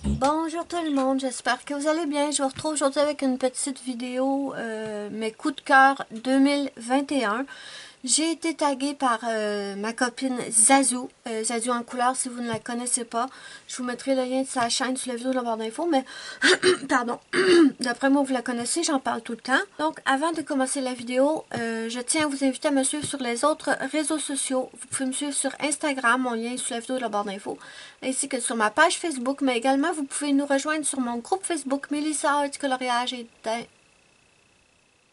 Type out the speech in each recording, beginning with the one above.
Bonjour tout le monde, j'espère que vous allez bien. Je vous retrouve aujourd'hui avec une petite vidéo, mes coups de cœur 2021. J'ai été taguée par ma copine Zazou, Zazou en couleur si vous ne la connaissez pas. Je vous mettrai le lien de sa chaîne sous la vidéo de la barre d'infos, mais pardon, d'après moi vous la connaissez, j'en parle tout le temps. Donc avant de commencer la vidéo, je tiens à vous inviter à me suivre sur les autres réseaux sociaux. Vous pouvez me suivre sur Instagram, mon lien est sous la vidéo de la barre d'infos, ainsi que sur ma page Facebook, mais également vous pouvez nous rejoindre sur mon groupe Facebook Melissa Arts Coloriage et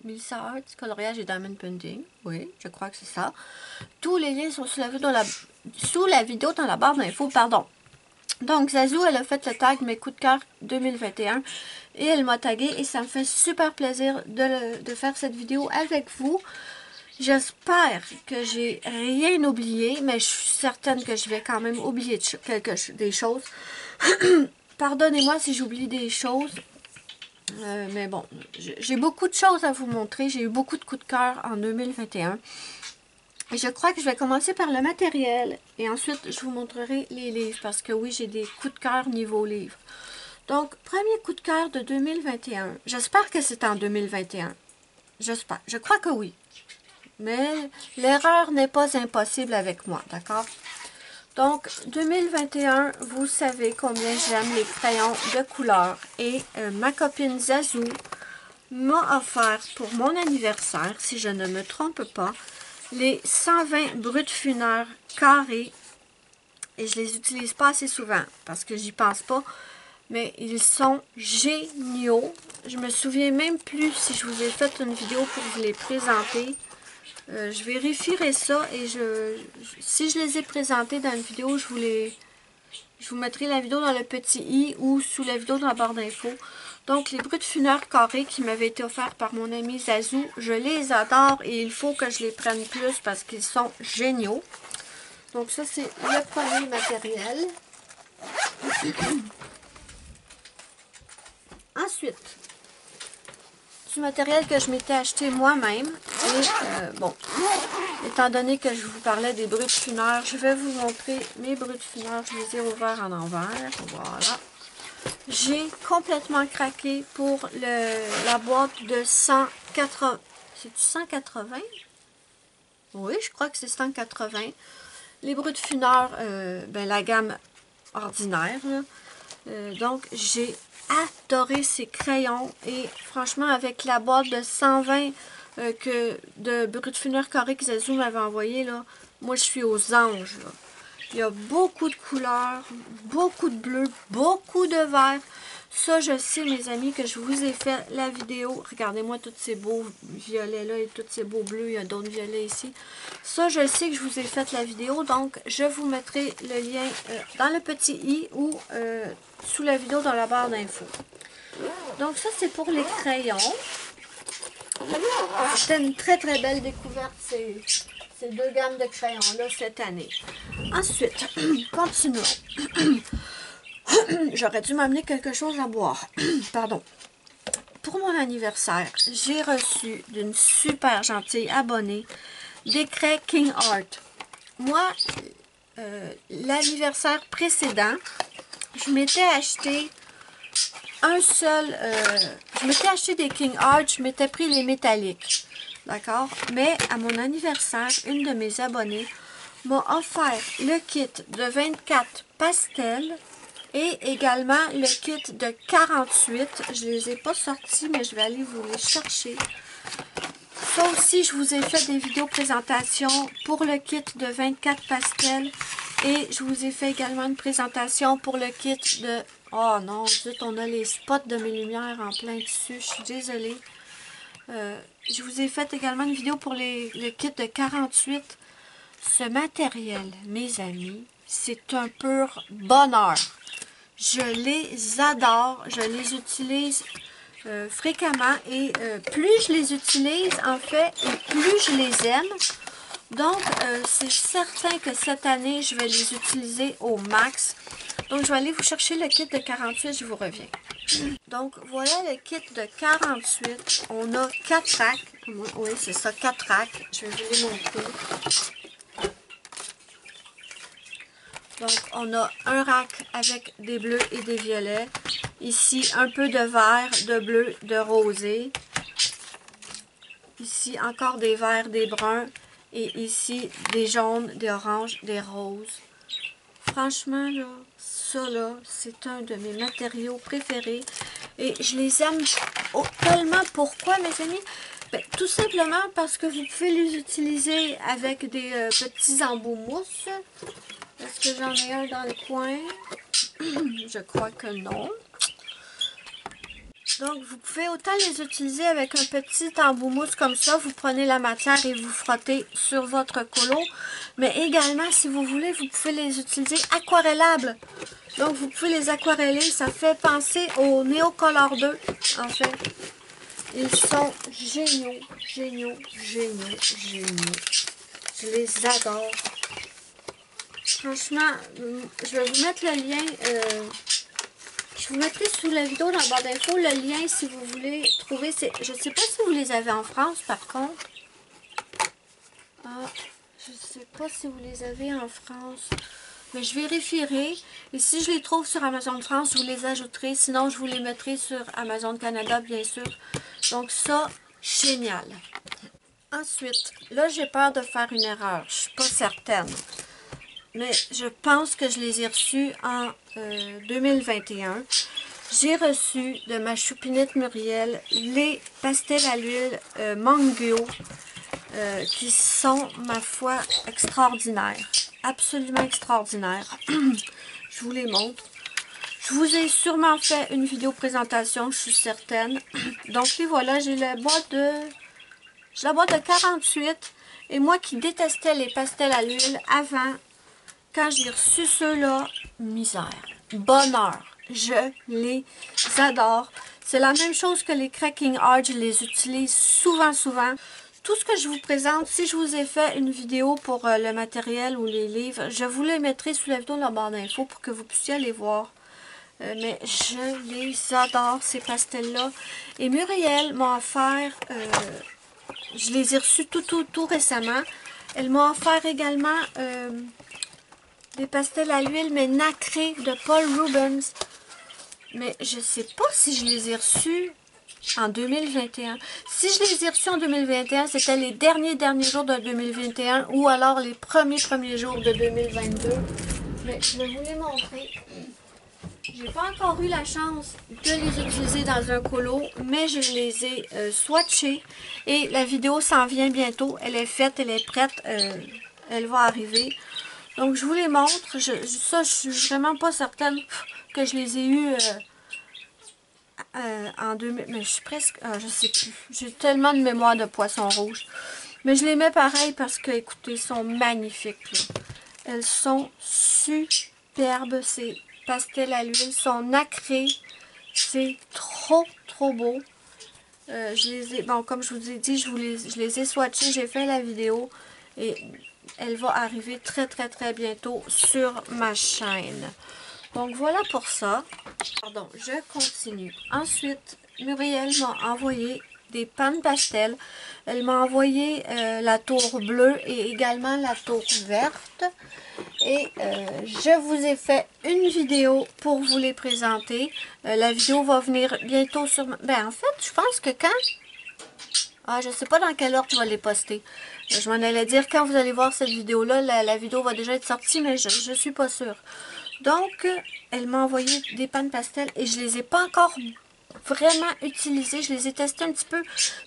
Melissa Arts, coloriage et diamond painting. Oui, je crois que c'est ça. Tous les liens sont sous la vidéo dans la barre d'infos, pardon. Donc, Zazou, elle a fait le tag mes coups de cœur 2021 et elle m'a tagué et ça me fait super plaisir de faire cette vidéo avec vous. J'espère que j'ai rien oublié, mais je suis certaine que je vais quand même oublier des choses. Pardonnez-moi si j'oublie des choses. Mais bon, j'ai beaucoup de choses à vous montrer. J'ai eu beaucoup de coups de cœur en 2021. Et je crois que je vais commencer par le matériel. Et ensuite, je vous montrerai les livres. Parce que oui, j'ai des coups de cœur niveau livre. Donc, premier coup de cœur de 2021. J'espère que c'est en 2021. J'espère. Je crois que oui. Mais l'erreur n'est pas impossible avec moi, d'accord? Donc, 2021, vous savez combien j'aime les crayons de couleur. Et ma copine Zazou m'a offert pour mon anniversaire, si je ne me trompe pas, les 120 brut funèbres carrés. Et je les utilise pas assez souvent parce que j'y pense pas. Mais ils sont géniaux. Je me souviens même plus si je vous ai fait une vidéo pour vous les présenter. Je vérifierai ça et si je les ai présentés dans une vidéo, je vous mettrai la vidéo dans le petit i ou sous la vidéo dans la barre d'infos. Donc, les brut funèbres carrés qui m'avaient été offerts par mon ami Zazou, je les adore et il faut que je les prenne plus parce qu'ils sont géniaux. Donc, ça, c'est le premier matériel. Ensuite, du matériel que je m'étais acheté moi-même. Et bon, étant donné que je vous parlais des brut funèbres, je vais vous montrer mes brut funèbres. Je les ai ouverts en envers. Voilà. J'ai complètement craqué pour la boîte de 180. C'est 180? Oui, je crois que c'est 180. Les brut funèbres, ben, la gamme ordinaire. Donc, j'ai adoré ces crayons. Et franchement, avec la boîte de 120 de brut funèbres carré que Zazou m'avait envoyé, là, moi, je suis aux anges. Là. Il y a beaucoup de couleurs, beaucoup de bleu, beaucoup de vert. Ça, je sais, mes amis, que je vous ai fait la vidéo. Regardez-moi tous ces beaux violets-là et tous ces beaux bleus. Il y a d'autres violets ici. Ça, je sais que je vous ai fait la vidéo. Donc, je vous mettrai le lien dans le petit i ou sous la vidéo dans la barre d'infos. Donc, ça, c'est pour les crayons. C'était une très, très belle découverte, ces deux gammes de crayons-là cette année. Ensuite, continuons. J'aurais dû m'amener quelque chose à boire. Pardon. Pour mon anniversaire, j'ai reçu d'une super gentille abonnée des craies King Art. Moi, l'anniversaire précédent, je m'étais acheté je m'étais acheté des King Art, je m'étais pris les métalliques. D'accord? Mais à mon anniversaire, une de mes abonnées m'a offert le kit de 24 pastels et également le kit de 48. Je ne les ai pas sortis, mais je vais aller vous les chercher. Ça aussi, je vous ai fait des vidéos présentation pour le kit de 24 pastels. Et je vous ai fait également une présentation pour le kit de... Oh non, zut, on a les spots de mes lumières en plein dessus. Je suis désolée. Je vous ai fait également une vidéo pour le kit de 48. Ce matériel, mes amis, c'est un pur bonheur. Je les adore. Je les utilise fréquemment. Et plus je les utilise, en fait, et plus je les aime. Donc, c'est certain que cette année, je vais les utiliser au max. Donc, je vais aller vous chercher le kit de 48, je vous reviens. Donc, voilà le kit de 48. On a 4 racks. Oui, c'est ça, 4 racks. Je vais vous les montrer. Donc, on a un rack avec des bleus et des violets. Ici, un peu de vert, de bleu, de rosé. Ici, encore des verts, des bruns. Et ici, des jaunes, des oranges, des roses. Franchement, là, ça, là, c'est un de mes matériaux préférés. Et je les aime tellement. Pourquoi, mes amis? Ben, tout simplement parce que vous pouvez les utiliser avec des petits embouts mousse. Est-ce que j'en ai un dans le coin? Je crois que non. Donc, vous pouvez autant les utiliser avec un petit embout mousse comme ça. Vous prenez la matière et vous frottez sur votre colo. Mais également, si vous voulez, vous pouvez les utiliser aquarellables. Donc, vous pouvez les aquareller. Ça fait penser au Neocolor 2, en fait. Ils sont géniaux, géniaux, géniaux, géniaux. Je les adore. Franchement, je vais vous mettre le lien... je vous mettrai sous la vidéo dans la barre d'infos le lien si vous voulez trouver. Je ne sais pas si vous les avez en France par contre. Ah, je ne sais pas si vous les avez en France. Mais je vérifierai. Et si je les trouve sur Amazon France, je vous les ajouterai. Sinon, je vous les mettrai sur Amazon Canada, bien sûr. Donc ça, génial. Ensuite, là, j'ai peur de faire une erreur. Je ne suis pas certaine. Mais je pense que je les ai reçus en 2021. J'ai reçu de ma choupinette Muriel les pastels à l'huile Mango qui sont, ma foi, extraordinaires. Absolument extraordinaires. Je vous les montre. Je vous ai sûrement fait une vidéo présentation, je suis certaine. Donc, les voilà, j'ai la boîte de 48. Et moi qui détestais les pastels à l'huile avant... Quand j'ai reçu ceux-là, misère, bonheur, je les adore. C'est la même chose que les Cracking Heart, je les utilise souvent, souvent. Tout ce que je vous présente, si je vous ai fait une vidéo pour le matériel ou les livres, je vous les mettrai sous la vidéo dans la barre d'infos pour que vous puissiez aller voir. Mais je les adore, ces pastels-là. Et Muriel m'a offert, je les ai reçus tout récemment. Elle m'a offert également... des pastels à l'huile, mais nacrés de Paul Rubens. Mais je ne sais pas si je les ai reçus en 2021. Si je les ai reçus en 2021, c'était les derniers jours de 2021 ou alors les premiers jours de 2022. Mais je vais vous les montrer. J'ai pas encore eu la chance de les utiliser dans un colo, mais je les ai swatchés. Et la vidéo s'en vient bientôt. Elle est faite, elle est prête. Elle va arriver. Donc, je vous les montre. Je suis vraiment pas certaine que je les ai eus en 2000. Mais je suis presque... je sais plus. J'ai tellement de mémoire de poisson rouge. Mais je les mets pareil parce que, écoutez, ils sont magnifiques. Là. Elles sont superbes. Ces pastels à l'huile sont nacrés. C'est trop beau. Je les ai... Bon, comme je vous ai dit, je les ai swatchés. J'ai fait la vidéo. Et... elle va arriver très bientôt sur ma chaîne. Donc voilà pour ça. Pardon, je continue. Ensuite, Muriel m'a envoyé des pannes pastel. Elle m'a envoyé la tour bleue et également la tour verte. Et je vous ai fait une vidéo pour vous les présenter. La vidéo va venir bientôt sur... Ben en fait, je pense que quand... Ah, je ne sais pas dans quel ordre je vais les poster. Je m'en allais dire quand vous allez voir cette vidéo-là, la vidéo va déjà être sortie, mais je ne suis pas sûre. Donc, elle m'a envoyé des pannes pastel et je ne les ai pas encore vraiment utilisées. Je les ai testées un petit peu,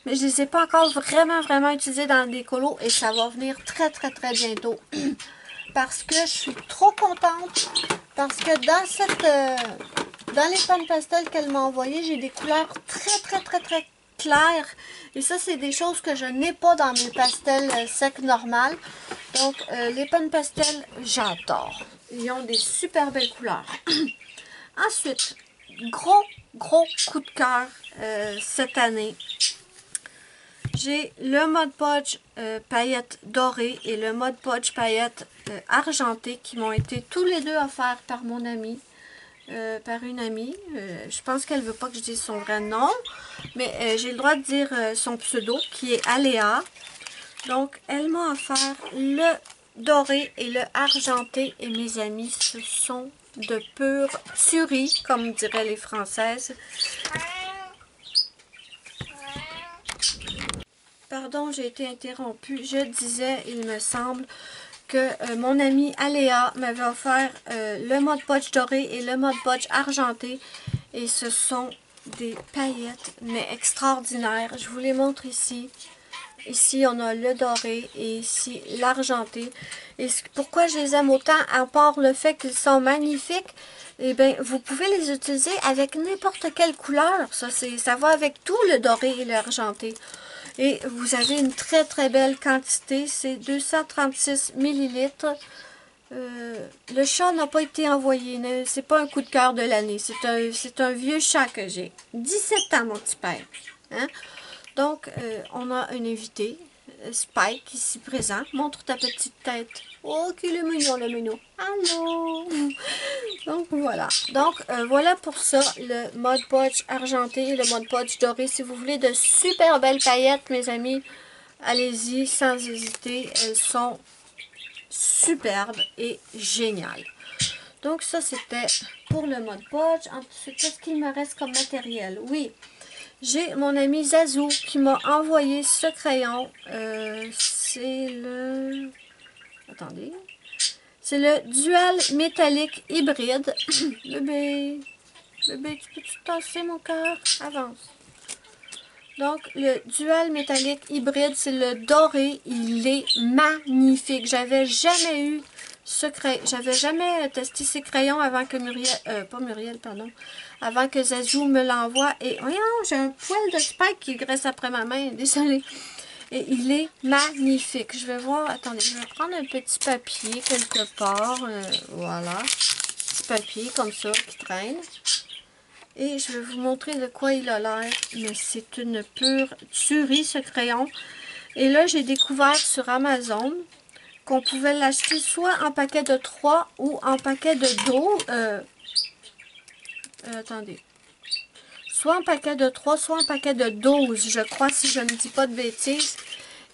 mais je ne les ai pas encore vraiment utilisées dans des colos et ça va venir très bientôt. Parce que je suis trop contente, parce que dans les pannes pastel qu'elle m'a envoyées, j'ai des couleurs très claires. Et ça, c'est des choses que je n'ai pas dans mes pastels secs normales. Donc, les pannes pastel, j'adore. Ils ont des super belles couleurs. Ensuite, gros coup de cœur cette année. J'ai le Mod Podge paillettes dorées et le Mod Podge paillettes argentées qui m'ont été tous les deux offerts par mon amie. Par une amie. Je pense qu'elle ne veut pas que je dise son vrai nom, mais j'ai le droit de dire son pseudo qui est Aléa. Donc, elle m'a offert le doré et le argenté. Et mes amis, ce sont de pure tuerie, comme diraient les Françaises. Pardon, j'ai été interrompue. Je disais, il me semble, que mon amie Aléa m'avait offert le Mod Podge doré et le Mod Podge argenté. Et ce sont des paillettes, mais extraordinaires. Je vous les montre ici. Ici, on a le doré et ici, l'argenté. Et pourquoi je les aime autant, à part le fait qu'ils sont magnifiques, eh bien, vous pouvez les utiliser avec n'importe quelle couleur. Ça va avec tout le doré et l'argenté. Et vous avez une très très belle quantité. C'est 236 millilitres. Le chat n'a pas été envoyé. C'est pas un coup de cœur de l'année. C'est un vieux chat que j'ai. 17 ans, mon petit père. Hein? Donc, on a un invité, Spike, ici présent. Montre ta petite tête. Oh, qu'il est mignon, le minou. Allô! Donc, voilà. Donc, voilà pour ça, le Mod Podge argenté et le Mod Podge doré. Si vous voulez de super belles paillettes, mes amis, allez-y sans hésiter. Elles sont superbes et géniales. Donc, ça, c'était pour le Mod Podge. Ensuite, qu'est-ce qu'il me reste comme matériel? Oui. J'ai mon ami Zazou qui m'a envoyé ce crayon. C'est le... Attendez. C'est le Dual métallique hybride. Bébé, bébé, tu peux-tu tasser mon cœur? Avance. Donc, le Dual métallique hybride, c'est le doré. Il est magnifique. J'avais jamais eu ce crayon. J'avais jamais testé ces crayons avant que Muriel... pas Muriel, pardon. Avant que Zazou me l'envoie. Et voyons, j'ai un poil de Spike qui graisse après ma main. Désolée. Et il est magnifique. Je vais voir. Attendez, je vais prendre un petit papier quelque part. Voilà. Petit papier comme ça qui traîne. Et je vais vous montrer de quoi il a l'air. Mais c'est une pure tuerie, ce crayon. Et là, j'ai découvert sur Amazon qu'on pouvait l'acheter soit en paquet de 3 ou en paquet de 12. Attendez. Soit en paquet de 3, soit en paquet de 12, je crois, si je ne dis pas de bêtises.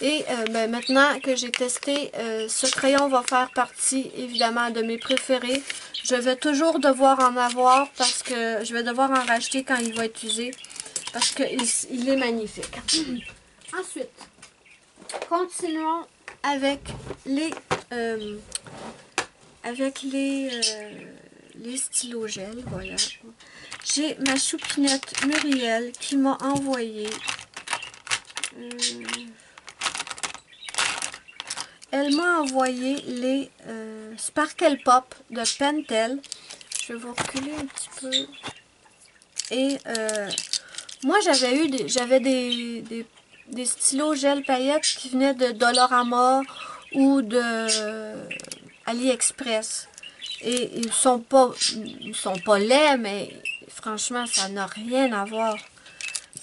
Et ben, maintenant que j'ai testé, ce crayon va faire partie, évidemment, de mes préférés. Je vais toujours devoir en avoir parce que je vais devoir en racheter quand il va être usé. Parce qu'il est magnifique. Ensuite, continuons avec les stylos gel. Voilà. J'ai ma choupinette Muriel qui m'a envoyé... Elle m'a envoyé les Sparkle Pop de Pentel. Je vais vous reculer un petit peu. Et moi, j'avais des stylos gel paillettes qui venaient de Dollarama ou de AliExpress. Et ils sont pas laids, mais franchement, ça n'a rien à voir.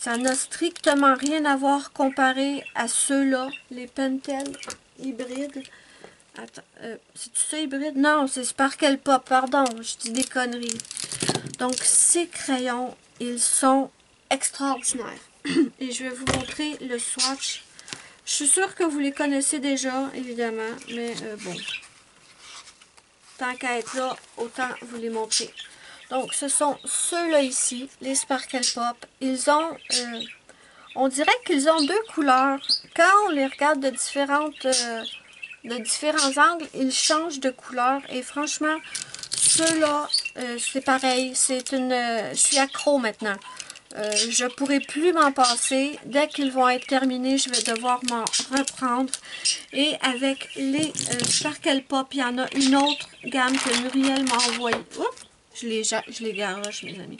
Ça n'a strictement rien à voir comparé à ceux-là, les Pentel hybrides. Attends, c'est-tu ça hybride? Non, c'est Sparkle Pop, pardon, je dis des conneries. Donc, ces crayons, ils sont extraordinaires. Et je vais vous montrer le swatch. Je suis sûre que vous les connaissez déjà, évidemment, mais bon. Tant qu'à être là, autant vous les montrer. Donc, ce sont ceux-là ici, les Sparkle Pop. Ils ont, on dirait qu'ils ont deux couleurs. Quand on les regarde de différents angles, ils changent de couleur. Et franchement, ceux-là, c'est pareil. Je suis accro maintenant. Je ne pourrai plus m'en passer. Dès qu'ils vont être terminés, je vais devoir m'en reprendre. Et avec les Sparkle Pop, il y en a une autre gamme que Muriel m'a envoyée. Oups! Je les garoche, mes amis.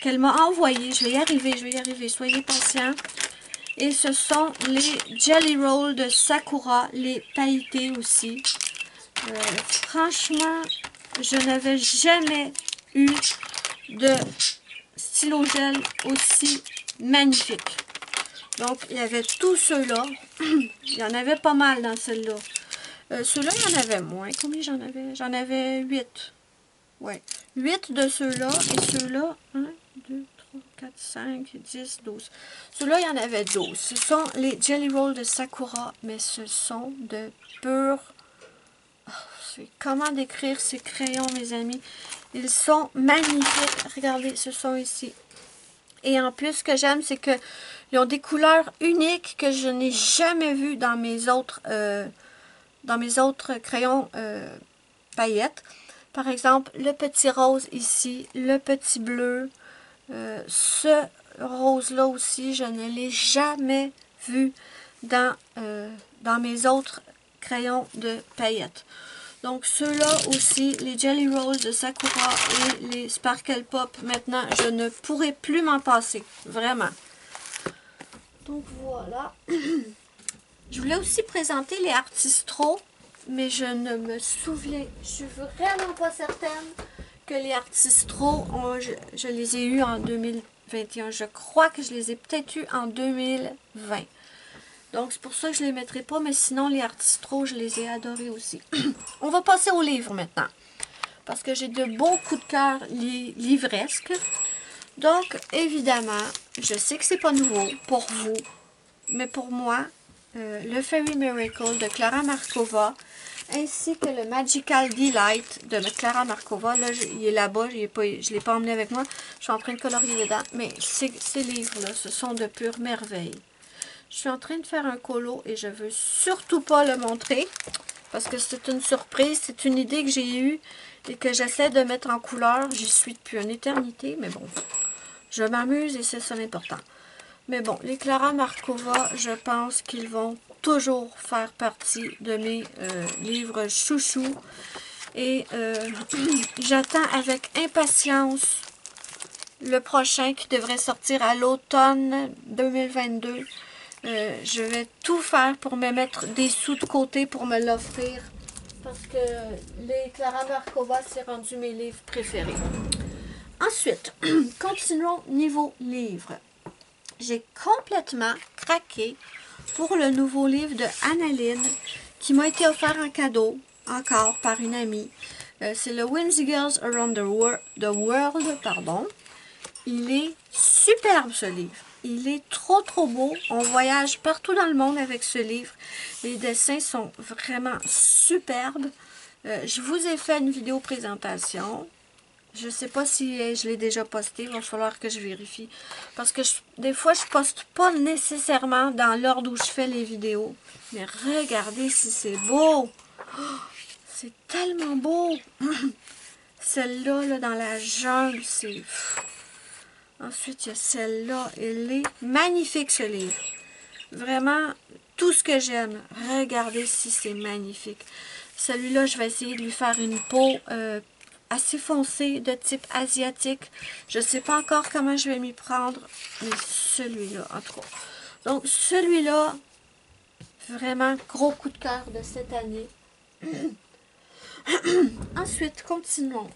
Qu'elle m'a envoyé. Je vais y arriver. Soyez patients. Et ce sont les Jelly Roll de Sakura, les pailletés aussi. Franchement, je n'avais jamais eu de stylo gel aussi magnifique. Donc, il y avait tous ceux-là. Il y en avait pas mal dans celle-là. Ceux-là, il y en avait moins. Combien j'en avais? J'en avais 8. Ouais. 8 de ceux-là. Et ceux-là, 1, 2, 4, 5, 10, 12. Ceux-là, il y en avait 12. Ce sont les Jelly Rolls de Sakura, mais ce sont de pur... Oh, comment décrire ces crayons, mes amis? Ils sont magnifiques. Regardez, ce sont ici. Et en plus, ce que j'aime, c'est qu'ils ont des couleurs uniques que je n'ai jamais vues dans mes autres crayons paillettes. Par exemple, le petit rose ici, le petit bleu. Ce rose-là aussi, je ne l'ai jamais vu dans mes autres crayons de paillettes. Donc, ceux-là aussi, les Jelly Rolls de Sakura et les Sparkle Pop, maintenant, je ne pourrai plus m'en passer. Vraiment. Donc, voilà. Je voulais aussi présenter les Artistro, mais je ne me souviens, je suis vraiment pas certaine que les Artistro, je les ai eus en 2021. Je crois que je les ai peut-être eus en 2020. Donc, c'est pour ça que je ne les mettrai pas, mais sinon, les Artistro, je les ai adorés aussi. On va passer aux livres maintenant, parce que j'ai de beaux coups de cœur livresques. Donc, évidemment, je sais que c'est pas nouveau pour vous, mais pour moi, le Fairy Miracle de Clara Markova, ainsi que le Magical Delight de Clara Markova. Là, il est là-bas, je ne l'ai pas emmené avec moi. Je suis en train de colorier dedans, mais ces livres-là, ce sont de pure merveille. Je suis en train de faire un colo et je ne veux surtout pas le montrer parce que c'est une surprise, c'est une idée que j'ai eue et que j'essaie de mettre en couleur. J'y suis depuis une éternité, mais bon, je m'amuse et c'est ça l'important. Mais bon, les Clara Markova, je pense qu'ils vont toujours faire partie de mes livres chouchous. Et j'attends avec impatience le prochain qui devrait sortir à l'automne 2022. Je vais tout faire pour me mettre des sous de côté pour me l'offrir. Parce que les Clara Markova, c'est rendu mes livres préférés. Ensuite, continuons niveau livre. J'ai complètement craqué pour le nouveau livre de Annaline qui m'a été offert en cadeau, encore par une amie. C'est le Whimsy Girls Around the World. Pardon. Il est superbe ce livre. Il est trop beau. On voyage partout dans le monde avec ce livre. Les dessins sont vraiment superbes. Je vous ai fait une vidéo présentation. Je ne sais pas si je l'ai déjà posté. Il va falloir que je vérifie. Parce que des fois, je ne poste pas nécessairement dans l'ordre où je fais les vidéos. Mais regardez si c'est beau. Oh, c'est tellement beau. Celle-là, là, dans la jungle, c'est... Ensuite, il y a celle-là. Elle est magnifique, ce livre. Vraiment, tout ce que j'aime. Regardez si c'est magnifique. Celui-là, je vais essayer de lui faire une peau assez foncée, de type asiatique. Je ne sais pas encore comment je vais m'y prendre, mais celui-là, en tout cas. Donc, celui-là, vraiment, gros coup de cœur de cette année. Ensuite, continuons.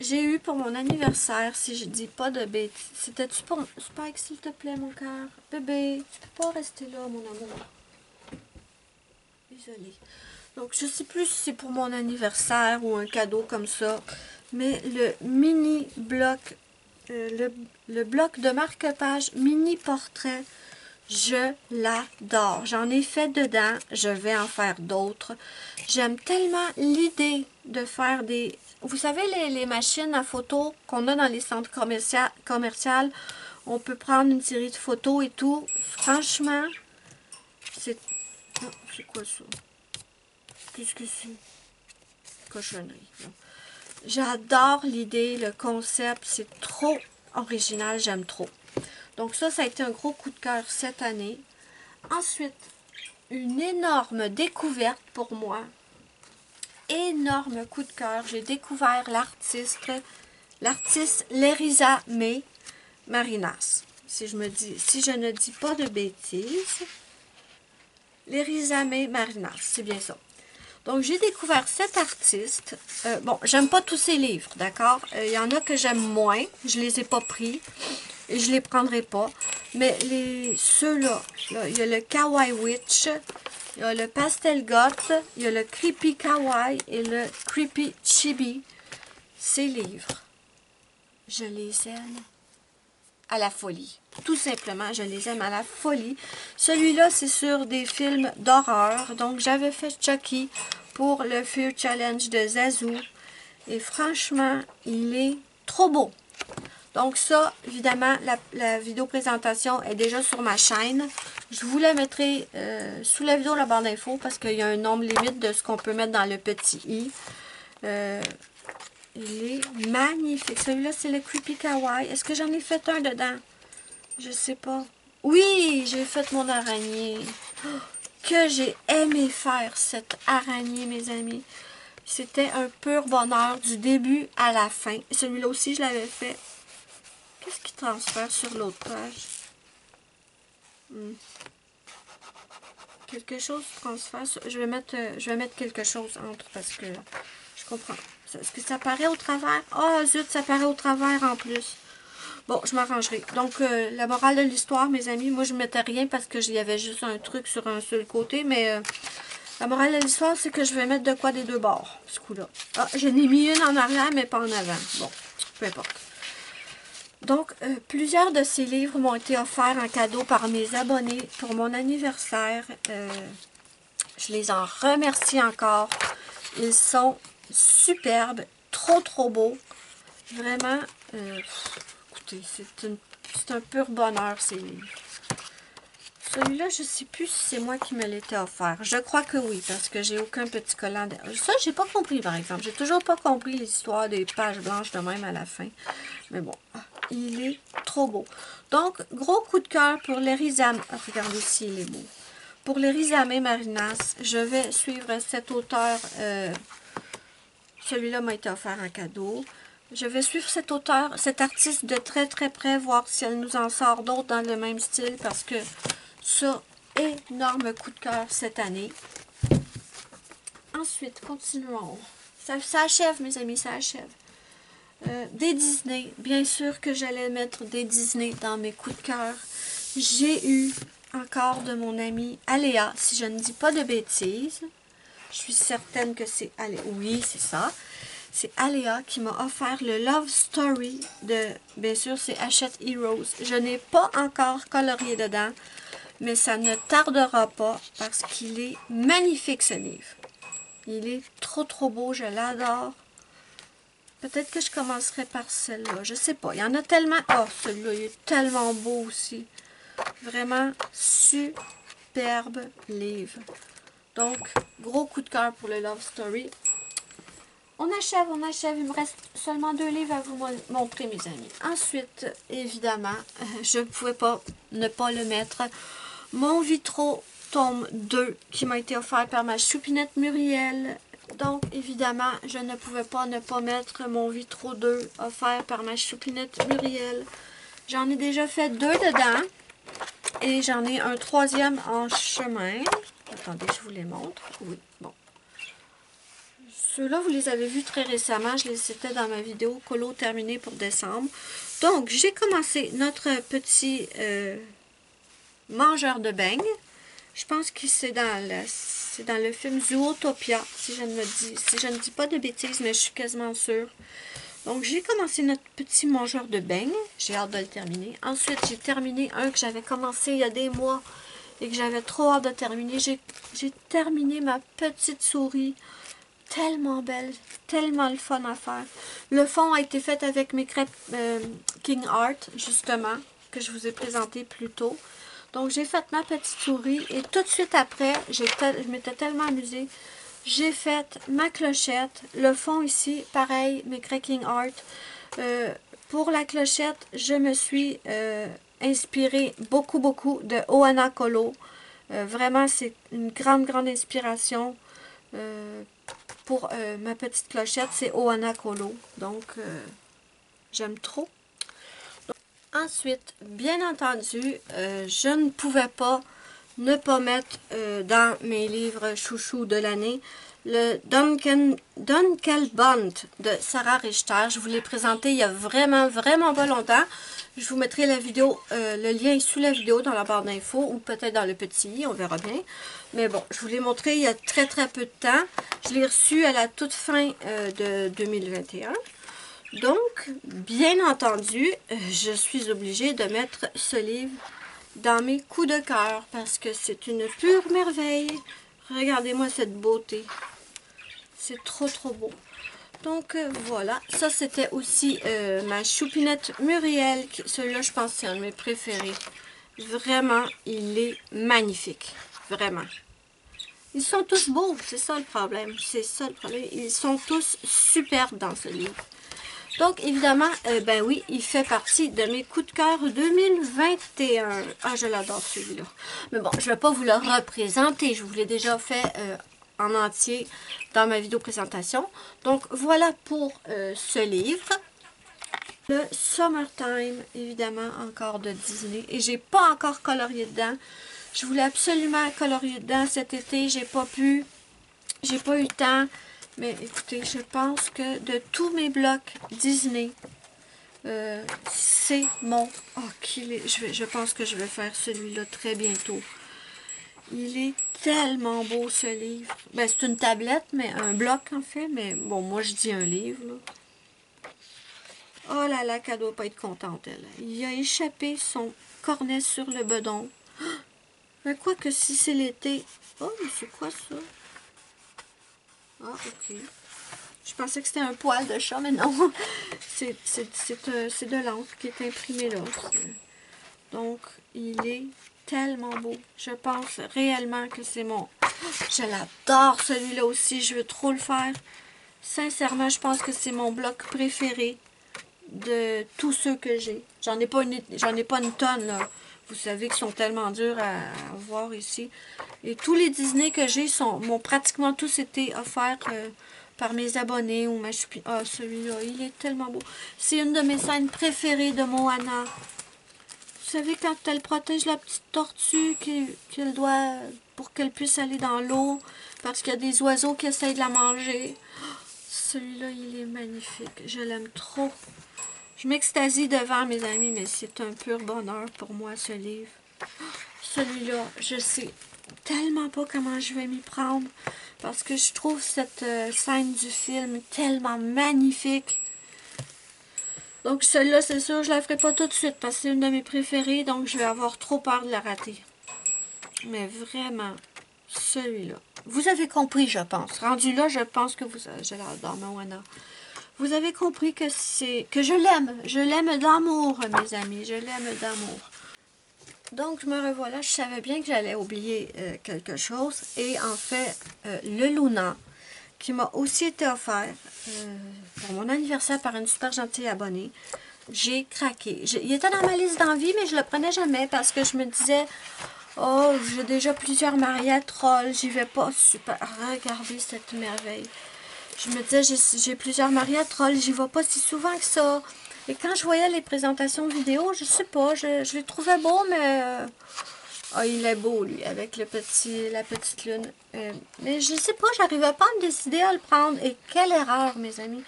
J'ai eu pour mon anniversaire, si je dis pas de bêtises, c'était-tu pour... Spike, s'il te plaît, mon cœur. Bébé, tu peux pas rester là, mon amour. Désolée. Donc, je sais plus si c'est pour mon anniversaire ou un cadeau comme ça, mais le mini bloc, le bloc de marque-page mini portrait, je l'adore. J'en ai fait dedans, je vais en faire d'autres. J'aime tellement l'idée de faire des... Vous savez, les machines à photos qu'on a dans les centres commerciaux, on peut prendre une série de photos et tout. Franchement, c'est... Oh, c'est quoi ça? Qu'est-ce que c'est? Cochonnerie. J'adore l'idée, le concept. C'est trop original, j'aime trop. Donc ça a été un gros coup de cœur cette année. Ensuite, une énorme découverte pour moi. Énorme coup de cœur. J'ai découvert l'artiste Lerisa May Marinas. Si je ne dis pas de bêtises, Lerisa May Marinas, c'est bien ça. Donc, j'ai découvert cet artiste. Bon, j'aime pas tous ses livres, d'accord? Il y en a que j'aime moins. Je les ai pas pris. Et je les prendrai pas. Mais ceux-là, il y a le Kawaii Witch, il y a le Pastel Goth, il y a le Creepy Kawaii et le Creepy Chibi. Ces livres, je les aime à la folie. Tout simplement, je les aime à la folie. Celui-là, c'est sur des films d'horreur. Donc, j'avais fait Chucky pour le Fear Challenge de Zazu. Et franchement, il est trop beau. Donc ça, évidemment, la vidéo présentation est déjà sur ma chaîne. Je vous la mettrai sous la vidéo, la barre d'infos, parce qu'il y a un nombre limite de ce qu'on peut mettre dans le petit i. Il est magnifique. Celui-là, c'est le Creepy Kawaii. Est-ce que j'en ai fait un dedans? Je sais pas. Oui, j'ai fait mon araignée. Oh, que j'ai aimé faire cette araignée, mes amis. C'était un pur bonheur du début à la fin. Celui-là aussi, je l'avais fait. Qu'est-ce qui transfère sur l'autre page? Quelque chose transfère sur... Je vais mettre quelque chose entre parce que je comprends. Est-ce que ça paraît au travers? Ah, oh, zut, ça paraît au travers en plus. Bon, je m'arrangerai. Donc, la morale de l'histoire, mes amis, moi, je ne mettais rien parce que j'y avais juste un truc sur un seul côté, mais la morale de l'histoire, c'est que je vais mettre de quoi des deux bords, ce coup-là. Ah, j'en ai mis une en arrière, mais pas en avant. Bon, peu importe. Donc, plusieurs de ces livres m'ont été offerts en cadeau par mes abonnés pour mon anniversaire. Je les en remercie encore. Ils sont superbes, trop beaux. Vraiment, écoutez, c'est un pur bonheur, ces livres. Celui-là, je ne sais plus si c'est moi qui me l'étais offert. Je crois que oui, parce que j'ai aucun petit collant. Ça, j'ai pas compris, par exemple. J'ai toujours pas compris l'histoire des pages blanches de même à la fin. Mais bon, il est trop beau. Donc, gros coup de cœur pour l'Erizame. Ah, regardez ici, il est beau. Pour l'Erizame Marinas, je vais suivre cet auteur. Celui-là m'a été offert en cadeau. Je vais suivre cet auteur, cet artiste de très près, voir si elle nous en sort d'autres dans le même style, parce que ça, énorme coup de cœur cette année. Ensuite, continuons. Ça achève, mes amis, ça achève. Des Disney. Bien sûr que j'allais mettre des Disney dans mes coups de cœur. J'ai eu encore de mon amie Aléa, si je ne dis pas de bêtises. Je suis certaine que c'est Aléa. Oui, c'est ça. C'est Aléa qui m'a offert le Love Story de, bien sûr, c'est Hachette Heroes. Je n'ai pas encore colorié dedans, mais ça ne tardera pas parce qu'il est magnifique, ce livre. Il est trop beau, je l'adore. Peut-être que je commencerai par celle-là. Je sais pas. Il y en a tellement. Oh, celui-là, il est tellement beau aussi. Vraiment superbe livre. Donc, gros coup de cœur pour le Love Story. On achève. Il me reste seulement 2 livres à vous montrer, mes amis. Ensuite, évidemment, je ne pouvais pas ne pas le mettre. Mon Vitro tome 2 qui m'a été offert par ma choupinette Muriel. Donc, évidemment, je ne pouvais pas ne pas mettre mon Vitro 2 offert par ma choupinette Muriel. J'en ai déjà fait 2 dedans. Et j'en ai un 3e en chemin. Attendez, je vous les montre. Oui, bon. Ceux-là, vous les avez vus très récemment. C'était dans ma vidéo colo terminée pour décembre. Donc, j'ai commencé notre petit mangeur de beignes. Je pense que c'est dans le film Zootopia, si je ne dis pas de bêtises, mais je suis quasiment sûre. Donc, j'ai commencé notre petit mangeur de beignes. J'ai hâte de le terminer. Ensuite, j'ai terminé un que j'avais commencé il y a des mois et que j'avais trop hâte de terminer. J'ai terminé ma petite souris. Tellement belle, tellement le fun à faire. Le fond a été fait avec mes crêpes King Art, justement, que je vous ai présenté plus tôt. Donc, j'ai fait ma petite souris et tout de suite après, je m'étais tellement amusée. J'ai fait ma clochette. Le fond ici, pareil, mes crêpes King Art. Pour la clochette, je me suis inspirée beaucoup de Ohana Colo. Vraiment, c'est une grande inspiration. Pour ma petite clochette, c'est Ohana Colo. Donc, j'aime trop. Donc, ensuite, bien entendu, je ne pouvais pas ne pas mettre dans mes livres chouchous de l'année le Dunkelbund de Sarah Richter. Je vous l'ai présenté il y a vraiment pas longtemps. Je vous mettrai la vidéo, le lien sous la vidéo dans la barre d'infos ou peut-être dans le petit i, on verra bien. Mais bon, je vous l'ai montré il y a très peu de temps. Je l'ai reçu à la toute fin de 2021. Donc, bien entendu, je suis obligée de mettre ce livre dans mes coups de cœur parce que c'est une pure merveille. Regardez-moi cette beauté. C'est trop trop beau. Donc voilà, ça c'était aussi ma choupinette Muriel. Celui-là, je pense que c'est un de mes préférés. Vraiment, il est magnifique. Vraiment. Ils sont tous beaux, c'est ça le problème. C'est ça le problème. Ils sont tous superbes dans ce livre. Donc, évidemment, ben oui, il fait partie de mes coups de cœur 2021. Ah, je l'adore celui-là. Mais bon, je ne vais pas vous le représenter. Je vous l'ai déjà fait en entier dans ma vidéo présentation. Donc, voilà pour ce livre. Le Summertime, évidemment, encore de Disney. Et j'ai pas encore colorié dedans. Je voulais absolument colorier dedans cet été. J'ai pas pu. J'ai pas eu le temps. Mais écoutez, je pense que de tous mes blocs Disney, c'est mon... Oh, je pense que je vais faire celui-là très bientôt. Il est tellement beau, ce livre. Ben, c'est une tablette, mais un bloc, en fait. Mais bon, moi, je dis un livre, là. Oh là là, qu'elle doit pas être contente, elle. Il a échappé son cornet sur le bedon. Mais quoi que si c'est l'été... Oh, mais c'est quoi ça? Ah, ok. Je pensais que c'était un poil de chat, mais non. C'est de l'encre qui est imprimée là. Donc, il est tellement beau. Je pense réellement que c'est mon... Je l'adore celui-là aussi. Je veux trop le faire. Sincèrement, je pense que c'est mon bloc préféré de tous ceux que j'ai. J'en ai pas une tonne, là. Vous savez qu'ils sont tellement durs à voir ici. Et tous les Disney que j'ai m'ont pratiquement tous été offerts par mes abonnés ou ma chupine. Ah, celui-là, il est tellement beau. C'est une de mes scènes préférées de Moana. Vous savez, quand elle protège la petite tortue qu'elle doit pour qu'elle puisse aller dans l'eau parce qu'il y a des oiseaux qui essayent de la manger. Celui-là, il est magnifique. Je l'aime trop. Je m'extasie devant, mes amis, mais c'est un pur bonheur pour moi, ce livre. Celui-là, je sais tellement pas comment je vais m'y prendre parce que je trouve cette scène du film tellement magnifique. Donc, celle-là, c'est sûr, je la ferai pas tout de suite parce que c'est une de mes préférées, donc je vais avoir trop peur de la rater. Mais vraiment, celui-là. Vous avez compris, je pense. Rendu là, je pense que je l'adore, Moana. Vous avez compris que je l'aime. Je l'aime d'amour, mes amis. Je l'aime d'amour. Donc, je me revoilà. Je savais bien que j'allais oublier quelque chose. Et en fait, le Luna, qui m'a aussi été offert pour mon anniversaire par une super gentille abonnée, j'ai craqué. Il était dans ma liste d'envie, mais je le prenais jamais parce que je me disais... Oh, j'ai déjà plusieurs Maria Troll. J'y vais pas. Super. Regardez cette merveille. Je me disais, j'ai plusieurs Maria Troll, j'y vais pas si souvent que ça. Et quand je voyais les présentations vidéo, je sais pas, je les trouvais beaux, mais... oh, il est beau, lui, avec la petite lune. Mais je sais pas, j'arrivais pas à me décider à le prendre. Et quelle erreur, mes amis.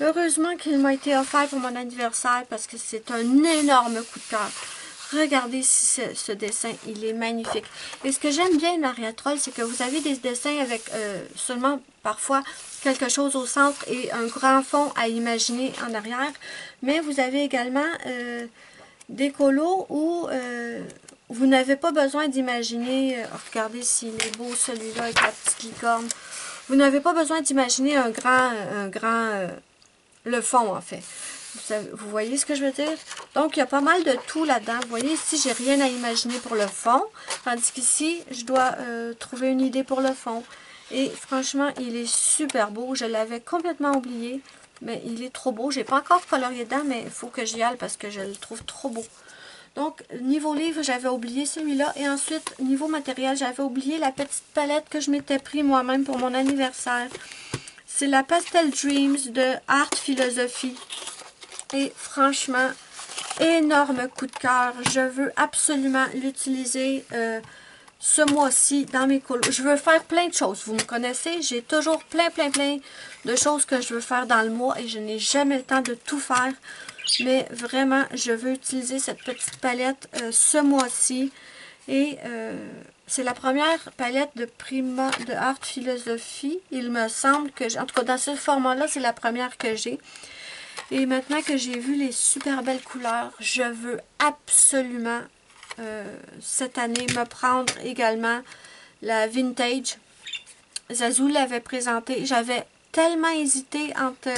Heureusement qu'il m'a été offert pour mon anniversaire, parce que c'est un énorme coup de cœur. Regardez ce dessin, il est magnifique. Et ce que j'aime bien de Maria Troll, c'est que vous avez des dessins avec seulement parfois quelque chose au centre et un grand fond à imaginer en arrière. Mais vous avez également des colos où vous n'avez pas besoin d'imaginer, regardez s'il est beau celui-là avec la petite licorne. Vous n'avez pas besoin d'imaginer le fond en fait. Vous voyez ce que je veux dire? Donc, il y a pas mal de tout là-dedans. Vous voyez, ici, j'ai rien à imaginer pour le fond. Tandis qu'ici, je dois trouver une idée pour le fond. Et franchement, il est super beau. Je l'avais complètement oublié. Mais il est trop beau. J'ai pas encore colorié dedans, mais il faut que j'y aille parce que je le trouve trop beau. Donc, niveau livre, j'avais oublié celui-là. Et ensuite, niveau matériel, j'avais oublié la petite palette que je m'étais pris moi-même pour mon anniversaire. C'est la Pastel Dreams de Art Philosophie. Et franchement, énorme coup de cœur. Je veux absolument l'utiliser ce mois-ci dans mes colos. Je veux faire plein de choses. Vous me connaissez, j'ai toujours plein de choses que je veux faire dans le mois et je n'ai jamais le temps de tout faire. Mais vraiment, je veux utiliser cette petite palette ce mois-ci. Et c'est la première palette de Prima de Art Philosophie. Il me semble que, en tout cas dans ce format-là, c'est la première que j'ai. Et maintenant que j'ai vu les super belles couleurs, je veux absolument cette année me prendre également la Vintage. Zazou l'avait présentée. J'avais tellement hésité entre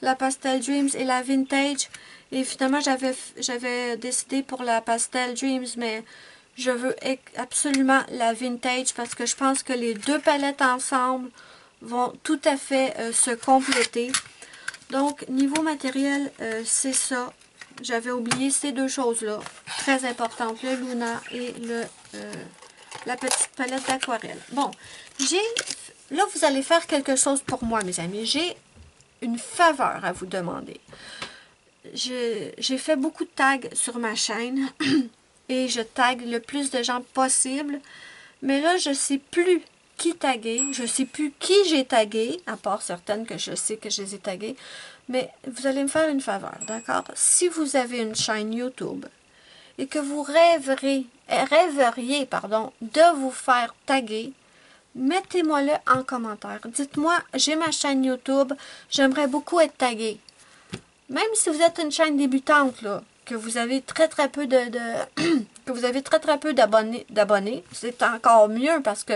la Pastel Dreams et la Vintage. Et finalement, j'avais décidé pour la Pastel Dreams, mais je veux absolument la Vintage parce que je pense que les deux palettes ensemble vont tout à fait se compléter. Donc, niveau matériel, c'est ça. J'avais oublié ces deux choses-là, très importantes, le Luna et la petite palette d'aquarelle. Bon, là, vous allez faire quelque chose pour moi, mes amis. J'ai une faveur à vous demander. J'ai fait beaucoup de tags sur ma chaîne et je tag le plus de gens possible. Mais là, je ne sais plus qui taguer. Je ne sais plus qui j'ai tagué, à part certaines que je sais que je les ai taguées. Mais vous allez me faire une faveur, d'accord? Si vous avez une chaîne YouTube et que vous rêveriez de vous faire taguer, mettez-moi-le en commentaire. Dites-moi, j'ai ma chaîne YouTube, j'aimerais beaucoup être taguée. Même si vous êtes une chaîne débutante, là, que vous avez très peu que vous avez très peu d'abonnés, c'est encore mieux parce que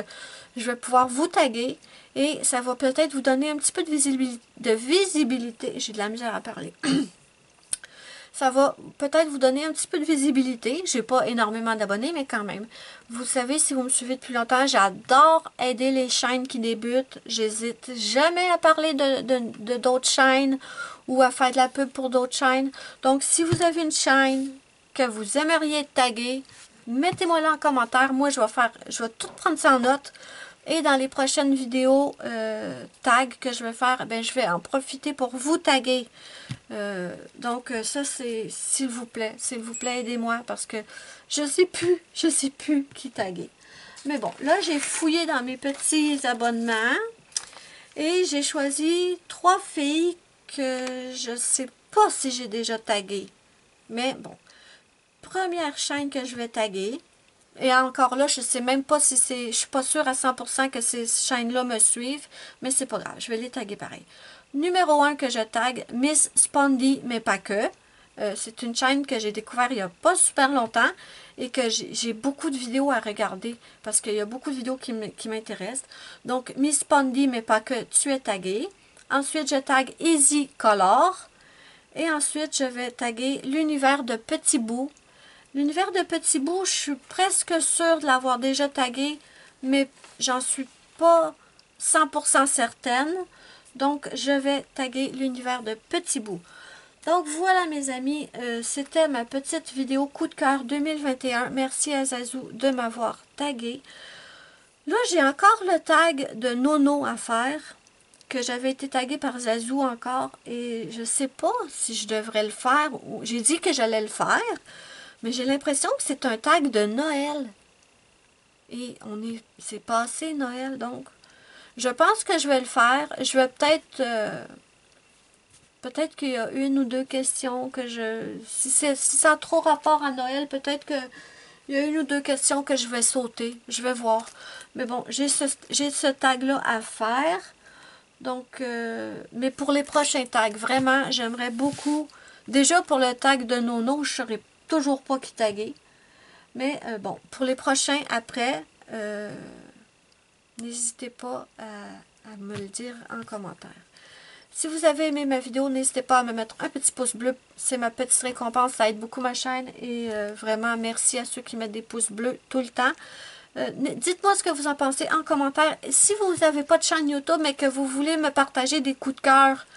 je vais pouvoir vous taguer et ça va peut-être vous donner un petit peu de visibilité. J'ai de la misère à parler. Ça va peut-être vous donner un petit peu de visibilité. J'ai pas énormément d'abonnés, mais quand même. Vous savez, si vous me suivez depuis longtemps, j'adore aider les chaînes qui débutent. J'hésite jamais à parler de d'autres chaînes ou à faire de la pub pour d'autres chaînes. Donc, si vous avez une chaîne que vous aimeriez taguer, mettez-moi là en commentaire. Moi, je vais tout prendre ça en note. Et dans les prochaines vidéos tags que je vais faire, ben, je vais en profiter pour vous taguer. Donc, ça, c'est s'il vous plaît, aidez-moi parce que je sais plus qui taguer. Mais bon, là, j'ai fouillé dans mes petits abonnements et j'ai choisi 3 filles que je sais pas si j'ai déjà taguées. Mais bon, première chaîne que je vais taguer. Et encore là, je ne sais même pas si c'est... Je suis pas sûre à 100% que ces chaînes-là me suivent, mais c'est pas grave, je vais les taguer pareil. Numéro 1 que je tag, Miss Spondy, mais pas que. C'est une chaîne que j'ai découvert il n'y a pas super longtemps et que j'ai beaucoup de vidéos à regarder parce qu'il y a beaucoup de vidéos qui m'intéressent. Donc, Miss Spondy, mais pas que, tu es tagué. Ensuite, je tag Easy Color. Et ensuite, je vais taguer l'univers de Petit Bout. L'univers de Petit Bout, je suis presque sûre de l'avoir déjà tagué, mais j'en suis pas 100% certaine. Donc, je vais taguer l'univers de Petit Bout. Donc, voilà mes amis, c'était ma petite vidéo coup de cœur 2021. Merci à Zazou de m'avoir tagué. Là, j'ai encore le tag de Nono à faire, que j'avais été taguée par Zazou encore, et je sais pas si je devrais le faire. J'ai dit que j'allais le faire. Mais j'ai l'impression que c'est un tag de Noël. Et c'est passé Noël, donc. Je pense que je vais le faire. Je vais peut-être... peut-être qu'il y a une ou deux questions que je... Si ça a trop rapport à Noël, peut-être qu'il y a une ou deux questions que je vais sauter. Je vais voir. Mais bon, j'ai ce tag-là à faire. Donc, mais pour les prochains tags, vraiment, j'aimerais beaucoup... Déjà, pour le tag de Nono, je serais toujours pas qui taguer. Mais bon, pour les prochains après, n'hésitez pas à me le dire en commentaire. Si vous avez aimé ma vidéo, n'hésitez pas à me mettre un petit pouce bleu. C'est ma petite récompense, ça aide beaucoup ma chaîne. Et vraiment, merci à ceux qui mettent des pouces bleus tout le temps. Dites-moi ce que vous en pensez en commentaire. Si vous n'avez pas de chaîne YouTube, mais que vous voulez me partager des coups de cœur,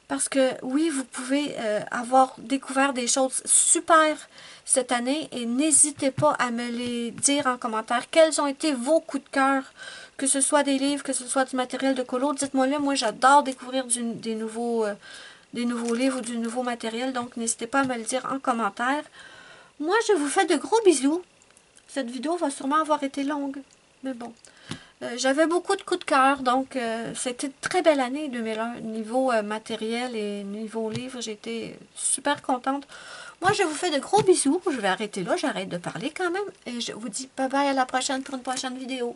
parce que oui, vous pouvez avoir découvert des choses super cette année et n'hésitez pas à me les dire en commentaire. Quels ont été vos coups de cœur, que ce soit des livres, que ce soit du matériel de colo. Dites-moi là, moi j'adore découvrir des nouveaux livres ou du nouveau matériel, donc n'hésitez pas à me le dire en commentaire. Moi, je vous fais de gros bisous. Cette vidéo va sûrement avoir été longue, mais bon. J'avais beaucoup de coups de cœur, donc c'était une très belle année 2001. Niveau matériel et niveau livre, j'étais super contente. Moi, je vous fais de gros bisous. Je vais arrêter là, j'arrête de parler quand même. Et je vous dis bye bye à la prochaine pour une prochaine vidéo.